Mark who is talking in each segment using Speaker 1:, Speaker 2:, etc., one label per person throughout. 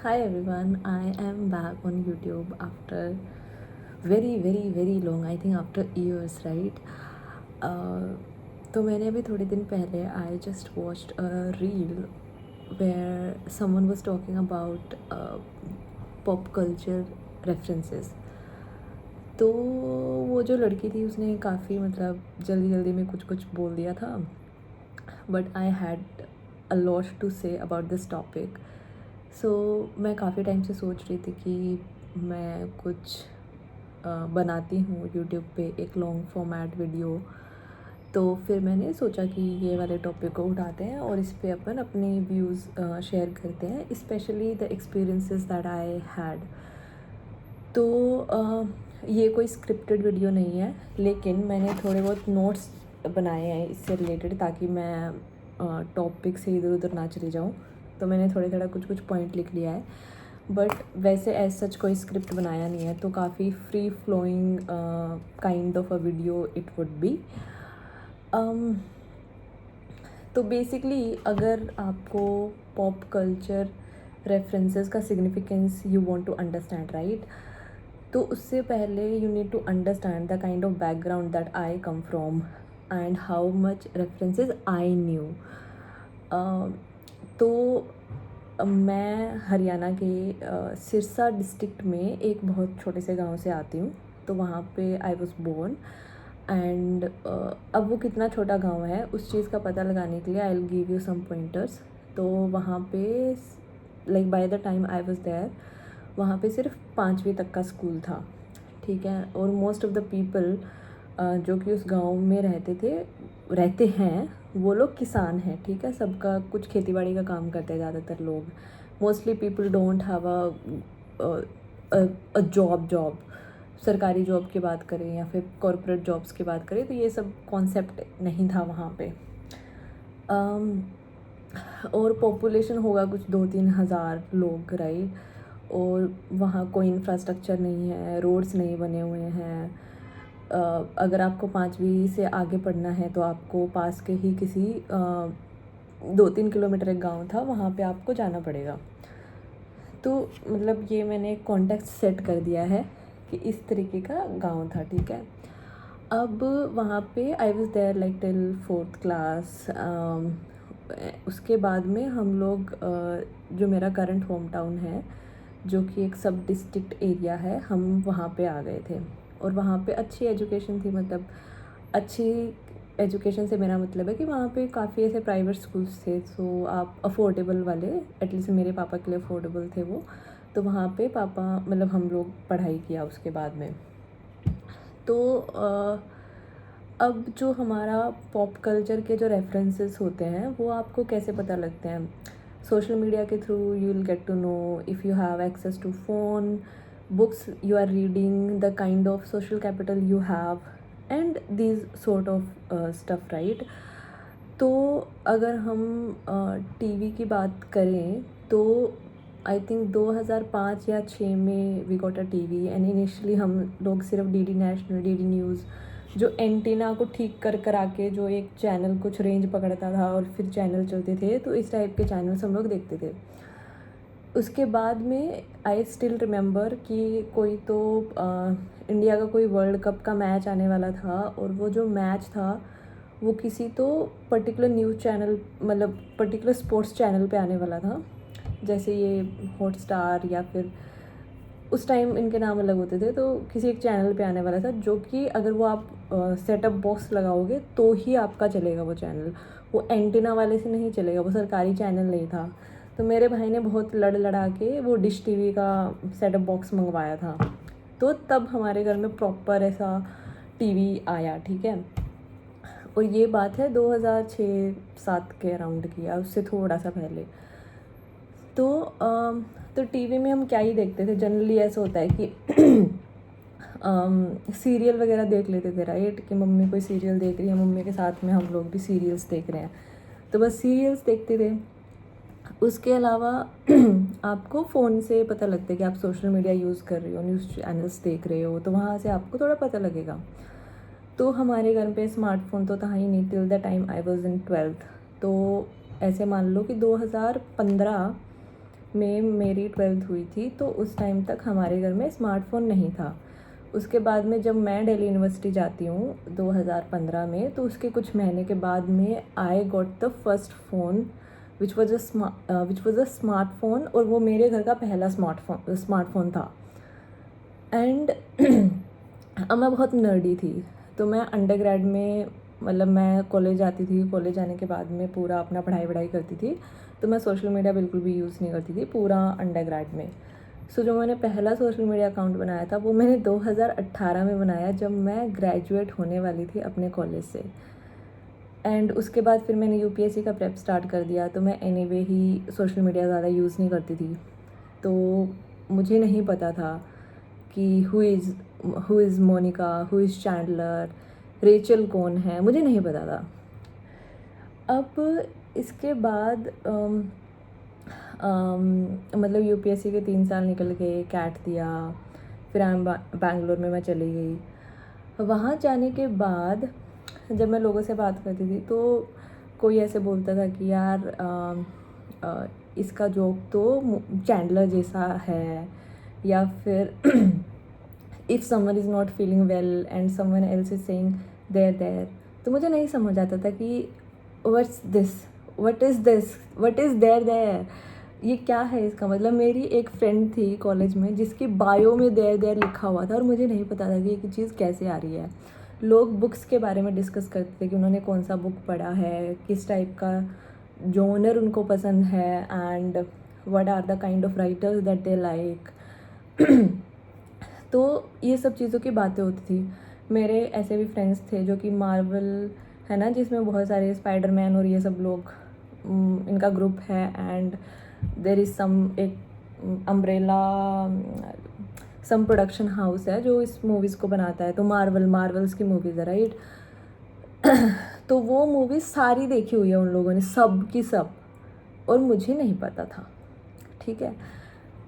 Speaker 1: Hi everyone, I am back on YouTube after very long, I think after years, right? Uh, तो मैंने अभी थोड़े दिन पहले I just watched a reel where someone was talking about pop culture references. तो वो जो लड़की थी उसने काफ़ी मतलब जल्दी जल्दी में कुछ कुछ बोल दिया था, but I had a lot to say about this topic. So मैं काफ़ी टाइम से सोच रही थी कि मैं कुछ बनाती हूँ यूट्यूब पे एक लॉन्ग फॉर्मेट वीडियो. तो फिर मैंने सोचा कि ये वाले टॉपिक को उठाते हैं और इस पे अपन अपने व्यूज़ शेयर करते हैं, specially the experiences that I had. तो ये कोई स्क्रिप्टेड वीडियो नहीं है, लेकिन मैंने थोड़े बहुत नोट्स बनाए हैं इससे रिलेटेड, ताकि मैं टॉपिक से इधर उधर ना चली जाऊँ. तो मैंने थोड़ा थोड़ा कुछ कुछ पॉइंट लिख लिया है, बट वैसे एज सच कोई स्क्रिप्ट बनाया नहीं है. तो काफ़ी free flowing kind of a video it would be. तो बेसिकली अगर आपको पॉप कल्चर रेफरेंसेस का significance you want to understand, right, तो उससे पहले you need to understand the kind of background that I come from and how much references I knew. तो मैं हरियाणा के सिरसा डिस्ट्रिक्ट में एक बहुत छोटे से गांव से आती हूँ. तो वहाँ पे आई वॉज बोर्न एंड अब वो कितना छोटा गांव है उस चीज़ का पता लगाने के लिए I will give you some pointers. तो वहाँ पे like by the time I was there, वहाँ पे सिर्फ 5वीं तक का स्कूल था, ठीक है. और मोस्ट ऑफ द पीपल जो कि उस गांव में रहते हैं वो लोग किसान हैं, ठीक है. सबका कुछ खेती बाड़ी का काम करते हैं ज़्यादातर लोग. Mostly people don't have a job. सरकारी जॉब की बात करें या फिर कॉरपोरेट जॉब्स की बात करें तो ये सब कॉन्सेप्ट नहीं था वहाँ पे. और पॉपुलेशन होगा कुछ 2-3 हज़ार लोग, राइट. और वहाँ कोई इंफ्रास्ट्रक्चर नहीं है, रोड्स नहीं बने हुए हैं. अगर आपको 5वीं से आगे पढ़ना है तो आपको पास के ही किसी 2-3 किलोमीटर एक गांव था, वहाँ पे आपको जाना पड़ेगा. तो मतलब ये मैंने कॉन्टेक्स्ट सेट कर दिया है कि इस तरीके का गांव था, ठीक है. अब वहाँ पे I was there like till 4th class. उसके बाद में हम लोग जो मेरा करंट होम टाउन है, जो कि एक सब डिस्ट्रिक्ट एरिया है, हम वहाँ पे आ गए थे. और वहाँ पे अच्छी एजुकेशन थी. मतलब अच्छी एजुकेशन से मेरा मतलब है कि वहाँ पे काफ़ी ऐसे प्राइवेट स्कूल्स थे, सो आप अफोर्डेबल वाले, एटलीस्ट मेरे पापा के लिए अफोर्डेबल थे वो. तो वहाँ पे पापा मतलब हम लोग पढ़ाई किया उसके बाद में. तो अब जो हमारा पॉप कल्चर के जो रेफरेंसेस होते हैं वो आपको कैसे पता लगते हैं? सोशल मीडिया के through you will get to know, if you have access to phone, books you are reading, the kind of social capital you have and these sort of stuff, right. तो अगर हम TV की बात करें तो I think 2005 या 6 में we got a TV and initially हम लोग सिर्फ डीडी नेशनल, डीडी न्यूज़, जो एंटीना को ठीक कर कर आके जो एक चैनल कुछ रेंज पकड़ता था और फिर चैनल चलते थे, तो इस टाइप के चैनल्स हम लोग देखते थे. उसके बाद में आई स्टिल रिमेंबर कि कोई तो इंडिया का कोई वर्ल्ड कप का मैच आने वाला था, और वो जो मैच था वो किसी तो पर्टिकुलर न्यूज़ चैनल, मतलब पर्टिकुलर स्पोर्ट्स चैनल पे आने वाला था. जैसे ये हॉटस्टार या फिर उस टाइम इनके नाम अलग होते थे. तो किसी एक चैनल पे आने वाला था, जो कि अगर वो आप सेटअप बॉक्स लगाओगे तो ही आपका चलेगा वो चैनल. वो एंटीना वाले से नहीं चलेगा, वो सरकारी चैनल नहीं था. तो मेरे भाई ने बहुत लड़ लड़ा के वो डिश टीवी का सेटअप बॉक्स मंगवाया था. तो तब हमारे घर में प्रॉपर ऐसा टीवी आया, ठीक है. और ये बात है 2006-07 के अराउंड की, या उससे थोड़ा सा पहले. तो टीवी में हम क्या ही देखते थे, जनरली ऐसा होता है कि सीरियल वगैरह देख लेते थे, राइट. कि मम्मी कोई सीरियल देख रही है, मम्मी के साथ में हम लोग भी सीरियल्स देख रहे हैं, तो बस सीरियल्स देखते थे. उसके अलावा आपको फ़ोन से पता लगता है कि आप सोशल मीडिया यूज़ कर रहे हो, न्यूज़ चैनल्स देख रहे हो, तो वहाँ से आपको थोड़ा पता लगेगा. तो हमारे घर पे स्मार्टफ़ोन तो था ही नहीं till the time I was in 12th. तो ऐसे मान लो कि 2015 में मेरी 12th हुई थी, तो उस टाइम तक हमारे घर में स्मार्टफ़ोन नहीं था। उसके बाद में जब मैं दिल्ली यूनिवर्सिटी जाती हूँ 2015 में, तो उसके कुछ महीने के बाद में I got the first phone which was a smartphone, और वो मेरे घर का पहला स्मार्टफ़ोन था। एंड अब मैं बहुत नर्डी थी, तो मैं अंडरग्रेड में, मतलब मैं कॉलेज जाती थी, कॉलेज जाने के बाद में पूरा अपना पढ़ाई वढ़ाई करती थी, तो मैं सोशल मीडिया बिल्कुल भी यूज़ नहीं करती थी पूरा अंडरग्रेड में। सो जो मैंने पहला सोशल मीडिया अकाउंट बनाया था वो मैंने 2018 में बनाया, जब मैं ग्रेजुएट होने वाली थी अपने कॉलेज से। एंड उसके बाद फिर मैंने यूपीएससी का प्रेप स्टार्ट कर दिया, तो मैं एनीवे ही सोशल मीडिया ज़्यादा यूज़ नहीं करती थी। तो मुझे नहीं पता था कि who is Monica, who is Chandler, Rachel कौन है, मुझे नहीं पता था। अब इसके बाद मतलब यूपीएससी के 3 साल निकल गए, कैट दिया, फिर बैंगलोर में मैं चली गई। वहाँ जाने के बाद जब मैं लोगों से बात करती थी, तो कोई ऐसे बोलता था कि यार इसका जॉब तो चैंडलर जैसा है, या फिर if someone is not feeling well and someone else is saying there there, तो मुझे नहीं समझ आता था कि what's this, what is there there, ये क्या है इसका मतलब। मेरी एक फ्रेंड थी कॉलेज में जिसकी बायो में देयर देयर लिखा हुआ था, और मुझे नहीं पता था कि ये चीज़ कैसे आ रही है। लोग बुक्स के बारे में डिस्कस करते थे कि उन्होंने कौन सा बुक पढ़ा है, किस टाइप का जॉनर उनको पसंद है, and what are the kind of writers that they like. तो ये सब चीज़ों की बातें होती थी। मेरे ऐसे भी फ्रेंड्स थे जो कि मार्वल है ना, जिसमें बहुत सारे स्पाइडरमैन और ये सब लोग, इनका ग्रुप है, एंड देर इज़ सम एक अम्ब्रेला सम प्रोडक्शन हाउस है जो इस मूवीज़ को बनाता है, तो मार्वल्स की मूवीज़ है, राइट। तो वो मूवीज़ सारी देखी हुई है उन लोगों ने, सब की सब, और मुझे नहीं पता था, ठीक है।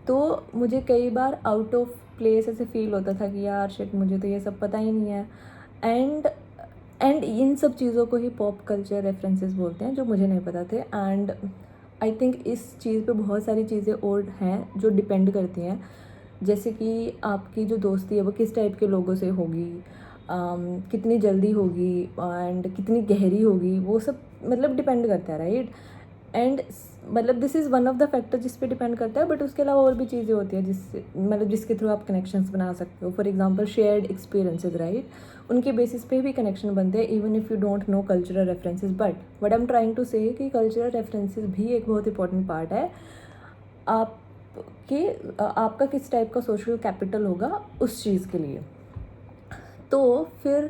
Speaker 1: तो मुझे कई बार आउट ऑफ प्लेस ऐसे फील होता था कि यार शिट, मुझे तो ये सब पता ही नहीं है। एंड इन सब चीज़ों को ही पॉप कल्चर रेफरेंसेस बोलते हैं, जो मुझे नहीं पता थे। एंड आई थिंक इस चीज़ पे बहुत सारी चीज़ें और हैं जो डिपेंड करती हैं, जैसे कि आपकी जो दोस्ती है वो किस टाइप के लोगों से होगी, कितनी जल्दी होगी, एंड कितनी गहरी होगी, वो सब मतलब डिपेंड करता है, राइट। एंड मतलब this is one of the factor जिस पे डिपेंड करता है, बट उसके अलावा और भी चीज़ें होती है जिससे मतलब जिसके थ्रू आप कनेक्शंस बना सकते हो। For example shared experiences, right, उनके बेसिस पे भी कनेक्शन बनते हैं, even if you don't know cultural references. But what I am trying to say कि कल्चरल रेफरेंसेस भी एक बहुत इंपॉर्टेंट पार्ट है आपका किस टाइप का सोशल कैपिटल होगा उस चीज़ के लिए। तो फिर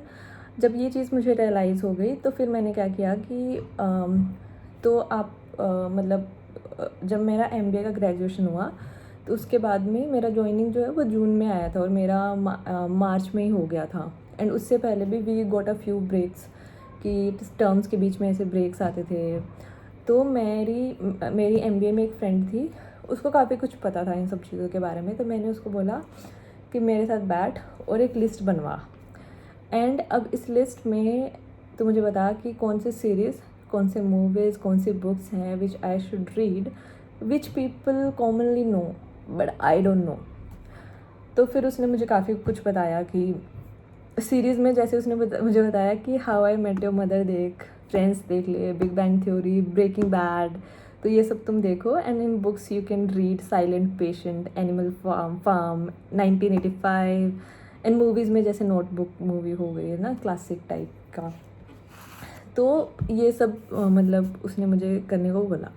Speaker 1: जब ये चीज़ मुझे रियलाइज़ हो गई, तो फिर मैंने क्या किया कि तो आप मतलब जब मेरा एमबीए का ग्रेजुएशन हुआ, तो उसके बाद में मेरा जॉइनिंग जो है वो जून में आया था, और मेरा मार्च में ही हो गया था। एंड उससे पहले भी we got a few breaks, कि टर्म्स के बीच में ऐसे ब्रेक्स आते थे। तो मेरी एमबीए में एक फ्रेंड थी, उसको काफ़ी कुछ पता था इन सब चीज़ों के बारे में, तो मैंने उसको बोला कि मेरे साथ बैठ और एक लिस्ट बनवा। एंड अब इस लिस्ट में तो मुझे बता कि कौन से सीरीज़, कौन से मूवीज़, कौन सी बुक्स हैं which I should read, which people commonly know but I don't know. तो फिर उसने मुझे काफ़ी कुछ बताया कि सीरीज़ में जैसे उसने मुझे बताया कि How I Met Your Mother देख, फ्रेंड्स देख ले, Big Bang Theory, Breaking Bad, तो ये सब तुम देखो। And in books you can read Silent Patient, Animal Farm, 1985। And movies में जैसे नोटबुक मूवी हो गई है ना, क्लासिक टाइप का। तो ये सब मतलब उसने मुझे करने को बोला।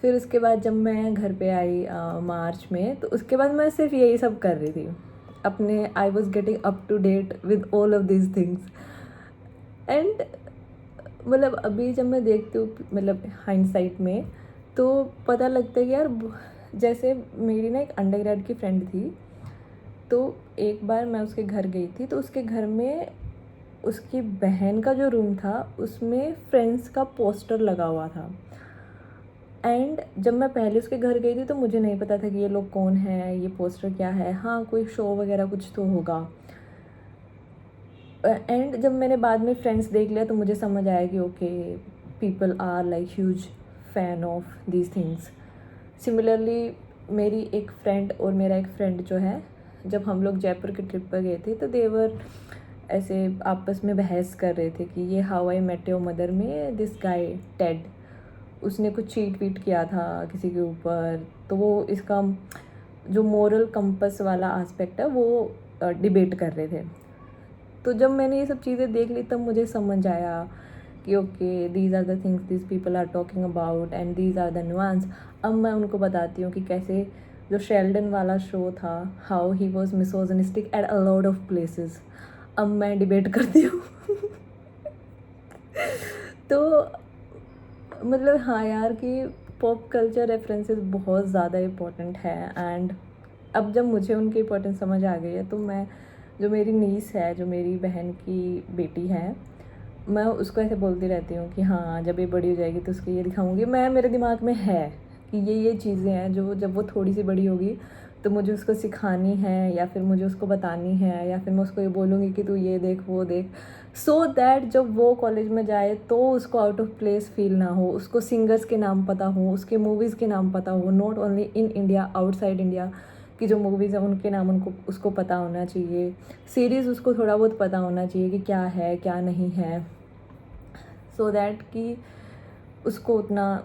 Speaker 1: फिर उसके बाद जब मैं घर पे आई मार्च में, तो उसके बाद मैं सिर्फ यही सब कर रही थी अपने, I was getting up to date with all of this things. And मतलब अभी जब मैं देखती हूँ, मतलब हाइंडसाइट में, तो पता लगता है कि यार जैसे मेरी ना एक अंडरग्रेड की फ्रेंड थी, तो एक बार मैं उसके घर गई थी, तो उसके घर में उसकी बहन का जो रूम था उसमें फ्रेंड्स का पोस्टर लगा हुआ था। एंड जब मैं पहले उसके घर गई थी तो मुझे नहीं पता था कि ये लोग कौन है, ये पोस्टर क्या है, हाँ कोई शो वगैरह कुछ तो होगा। एंड जब मैंने बाद में फ्रेंड्स देख लिया तो मुझे समझ आया कि okay, people are like huge fan of these things. Similarly मेरी एक फ्रेंड और मेरा एक फ्रेंड जो है, जब हम लोग जयपुर की ट्रिप पर गए थे तो देवर ऐसे आपस में बहस कर रहे थे कि ये How I Met Your Mother में दिस गाय टेड, उसने कुछ चीट वीट किया था किसी के ऊपर, तो वो इसका जो मोरल कंपस वाला एस्पेक्ट है वो डिबेट कर रहे थे। तो जब मैंने ये सब चीज़ें देख ली तब मुझे समझ आया कि okay these are the things this people are talking about and these are the nuance. अब मैं उनको बताती हूँ कि कैसे जो शेल्डन वाला शो था, how he was misogynistic at a lot of places, अब मैं डिबेट करती हूँ। तो मतलब हाँ यार कि पॉप कल्चर रेफरेंसेस बहुत ज़्यादा इम्पोर्टेंट है। एंड अब जब मुझे उनकी इम्पोर्टेंस समझ आ गई है तो मैं, जो मेरी नीस है, जो मेरी बहन की बेटी है, मैं उसको ऐसे बोलती रहती हूँ कि हाँ जब ये बड़ी हो जाएगी तो उसको ये दिखाऊंगी। मैं, मेरे दिमाग में है कि ये चीज़ें हैं जो जब वो थोड़ी सी बड़ी होगी तो मुझे उसको सिखानी है, या फिर मुझे उसको बतानी है, या फिर मैं उसको ये बोलूँगी कि तू ये देख वो देख, सो दैट जब वो कॉलेज में जाए तो उसको आउट ऑफ प्लेस फील ना हो, उसको सिंगर्स के नाम पता हो, उसके मूवीज़ के नाम पता हो, not only in India, outside India की जो मूवीज़ हैं उनके नाम उनको उसको पता होना चाहिए, सीरीज़ उसको थोड़ा बहुत पता होना चाहिए कि क्या है क्या नहीं है, सो दैट कि उसको उतना,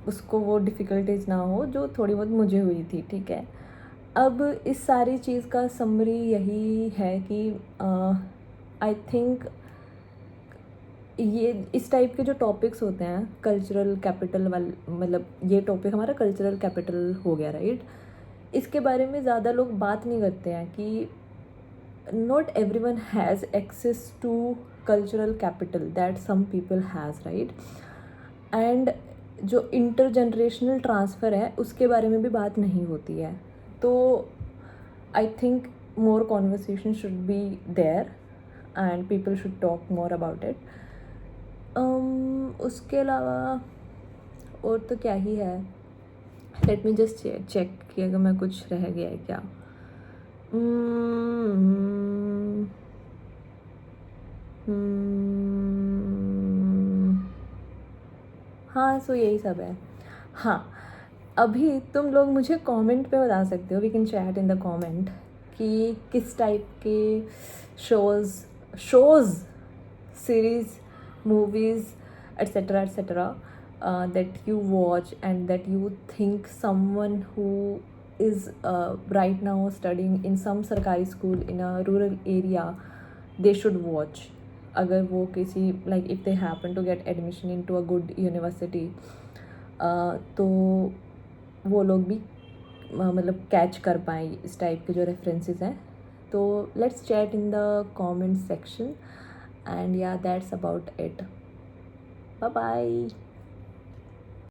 Speaker 1: उसको वो डिफ़िकल्टीज ना हो जो थोड़ी बहुत मुझे हुई थी। ठीक है, अब इस सारी चीज़ का समरी यही है कि आई थिंक ये इस टाइप के जो टॉपिक्स होते हैं कल्चरल कैपिटल वाले, मतलब ये टॉपिक हमारा कल्चरल कैपिटल हो गया राइट, इसके बारे में ज़्यादा लोग बात नहीं करते हैं कि not everyone has access to cultural capital that some people has right, and जो इंटरजनरेशनल ट्रांसफ़र है उसके बारे में भी बात नहीं होती है। तो I think more conversation should be there and people should talk more about it. उसके अलावा और तो क्या ही है, लेट मी जस्ट चेक कि अगर मैं कुछ रह गया है क्या। हाँ सो यही सब है। हाँ, अभी तुम लोग मुझे कमेंट पे बता सकते हो, we can chat in the comment, कि किस टाइप के shows series movies etcetera that you watch and that you think someone who is right now studying in some सरकारी school in a rural area they should watch, अगर वो किसी like if they happen to get admission into a good university तो वो लोग भी मतलब catch कर पाएँ इस टाइप के जो रेफरेंसेस हैं। तो let's chat in the comment section and yeah that's about it. Bye bye.